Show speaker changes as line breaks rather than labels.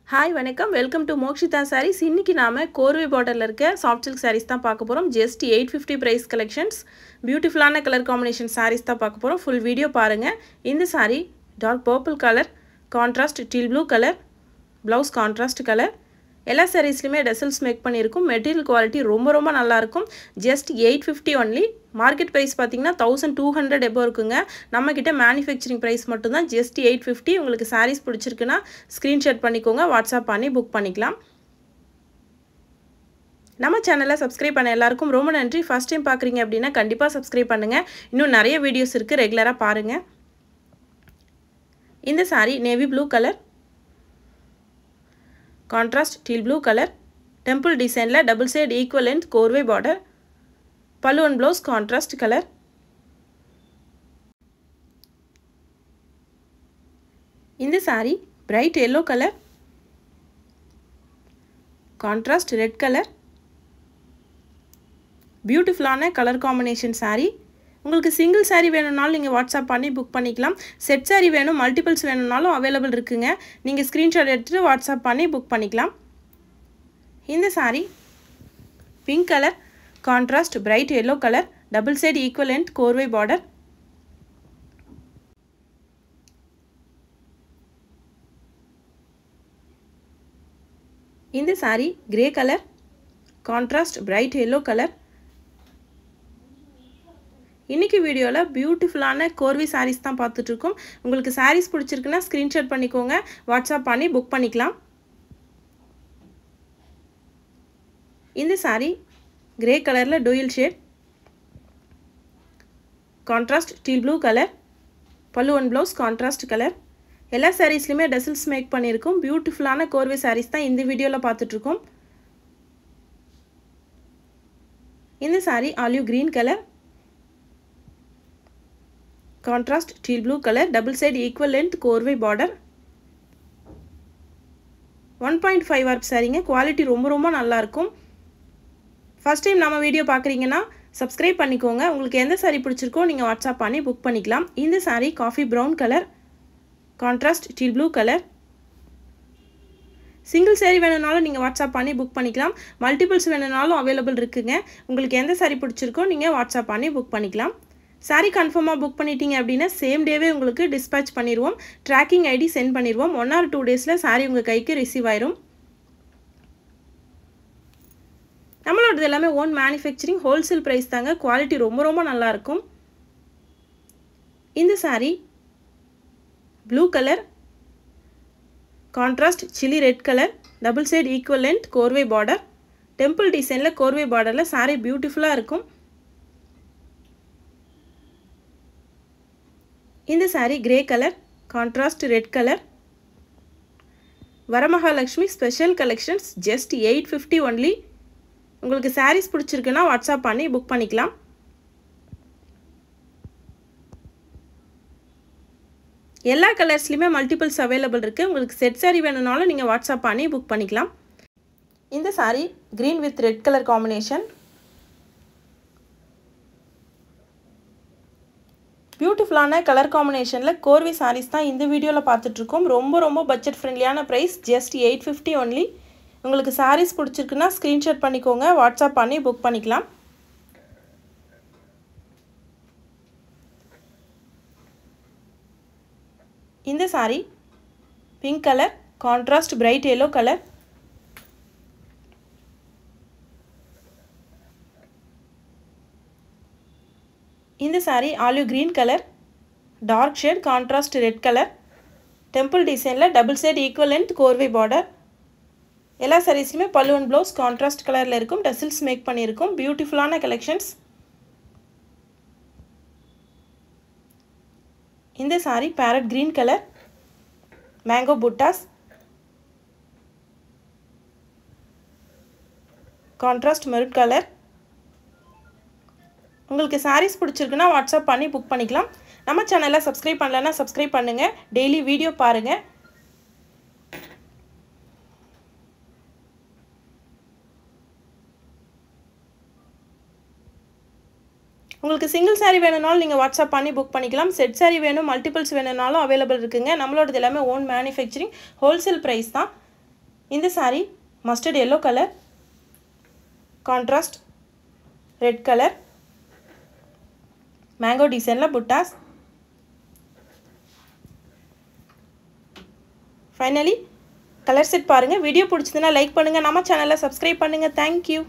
Hi வணக்கம் welcome to Mokshita sarees இன்னைக்கு நாம கோர்வை பார்டர்ல இருக்க soft silk sarees தான் பார்க்க போறோம் just 850 price collections beautiful-ஆன color combination sarees தான் பார்க்க போறோம் full video பாருங்க இந்த saree dark purple color contrast teal blue color blouse contrast color எல்லா sareesலயுமே tassels make பண்ணிருக்கும் material quality ரொம்ப நல்லா இருக்கும் just 850 only market price பாத்தீங்கன்னா 1200 above இருக்குங்க நம்ம கிட்ட manufacturing price மட்டும் தான் just 850 உங்களுக்கு sarees பிடிச்சிருக்குனா screenshot பண்ணிக்கோங்க WhatsApp பண்ணி book பண்ணிக்கலாம் நம்ம சேனலை subscribe பண்ண எல்லாருக்கும் ரொம்ப நன்றி first time பார்க்கறீங்க அப்படினா கண்டிப்பா subscribe பண்ணுங்க இன்னும் நிறைய வீடியோஸ் இருக்கு ரெகுலரா பாருங்க இந்த saree navy blue color contrast teal blue color temple design la double side equal length corvey border pallu and blouse contrast color in the saree bright yellow color contrast red color beautiful ana color combination saree உங்களுக்கு single saree வேணும்னாலும் நீங்க WhatsApp பண்ணி book பண்ணிக்கலாம் set saree வேணும் multiples வேணும்னாலும் available இருக்குங்க நீங்க screenshot எடுத்து WhatsApp பண்ணி book பண்ணிக்கலாம் இந்த saree pink color contrast bright yellow color double side equal length corvey border இந்த saree gray color contrast bright yellow color இன்னைக்கு வீடியோல பியூட்டிஃபுல்லான கோர்வி sarees தான் பார்த்துட்டு இருக்கோம் உங்களுக்கு sarees பிடிச்சிருக்குனா ஸ்கிரீன்ஷாட் பண்ணிக்கோங்க வாட்ஸ்அப் பண்ணி புக் பண்ணிக்கலாம் இந்த saree கிரே கலர்ல dual shade contrast teal blue color pallu and blouse contrast color எல்லா sareesலயுமே tassels மேக் பண்ணிருக்கோம் பியூட்டிஃபுல்லான கோர்வி sarees தான் இந்த வீடியோல பார்த்துட்டு இருக்கோம் இந்த saree olive green color contrast teal blue color double side equal length corvey border 1.5 warp சாரீங்க quality ரொம்ப நல்லா இருக்கும் ஃபர்ஸ்ட் டைம் நம்ம வீடியோ பார்க்கறீங்கனா Subscribe பண்ணிக்கோங்க உங்களுக்கு எந்த saree பிடிச்சிருக்கோ நீங்க WhatsApp பண்ணி book பண்ணிக்கலாம் இந்த saree coffee brown color contrast teal blue color single saree வேணும்னாலும் நீங்க WhatsApp பண்ணி book பண்ணிக்கலாம் மல்டிபிள்ஸ் வேணும்னாலும் available இருக்குங்க உங்களுக்கு எந்த saree பிடிச்சிருக்கோ நீங்க WhatsApp பண்ணி book பண்ணிக்கலாம் saree confirm book பண்ணிட்டீங்க அப்படினா same டேவே உங்களுக்கு dispatch பண்ணிடுவோம் tracking ID send பண்ணிடுவோம் 1 or 2 daysல saree உங்க கைக்கு receive ஆயிடும் நம்மளோடது எல்லாமே own manufacturing wholesale price தாங்க குவாலிட்டி ரொம்ப நல்லா இருக்கும் இந்த saree blue color contrast chili red color double side equal length corvey border temple designல corvey borderல saree beautiful-ஆ இருக்கும் இந்த saree grey color contrast red color Varamahalakshmi special collections just 850 only உங்களுக்கு sarees பிடிச்சிருக்குனா WhatsApp பண்ணி book பண்ணிக்கலாம் எல்லா கலர்ஸ்லயுமே மல்டிபிள்ஸ் available இருக்கு உங்களுக்கு set saree வேணும்னாலும் நீங்க WhatsApp பண்ணி book பண்ணிக்கலாம் இந்த saree green with red color combination பியூட்டிஃபுல்லான கலர் காம்பினேஷன்ல கோர்வி sarees தான் இந்த வீடியோல பார்த்துட்டு இருக்கோம் ரொம்ப பட்ஜெட் ஃப்ரெண்ட்லியான பிரைஸ் just 850 only உங்களுக்கு sarees பிடிச்சிருக்குனா ஸ்கிரீன்ஷாட் பண்ணிக்கோங்க வாட்ஸ்அப் பண்ணி புக் பண்ணிக்கலாம் இந்த saree pink color contrast bright yellow color இந்த saree olive green color dark shade contrast red color temple design la double side equal length corvey border எல்லா sareesலயுமே pallu and blouse contrast colorல இருக்கும் tassels make பண்ணிருக்கும் பியூட்டிஃபுல்லான collections இந்த saree parrot green color mango buttas contrast maroon color உங்களுக்கு sarees பிடிச்சிருக்குனா WhatsApp பண்ணி book பண்ணிக்கலாம் நம்ம சேனலை subscribe பண்ணலனா subscribe பண்ணுங்க டெய்லி வீடியோ பாருங்க உங்களுக்கு single saree வேணும்னாலும் நீங்க WhatsApp பண்ணி book பண்ணிக்கலாம் set saree வேணும் multiples வேணும்னாலும் available இருக்குங்க நம்மளோடது எல்லாமே own manufacturing wholesale price தான் இந்த saree mustard yellow color, contrast red color, mango design la buttas. Finally color set பாருங்க. வீடியோ பிடிச்சதுனா லைக் பண்ணுங்க, நம்ம சேனலை subscribe பண்ணுங்க. Thank you.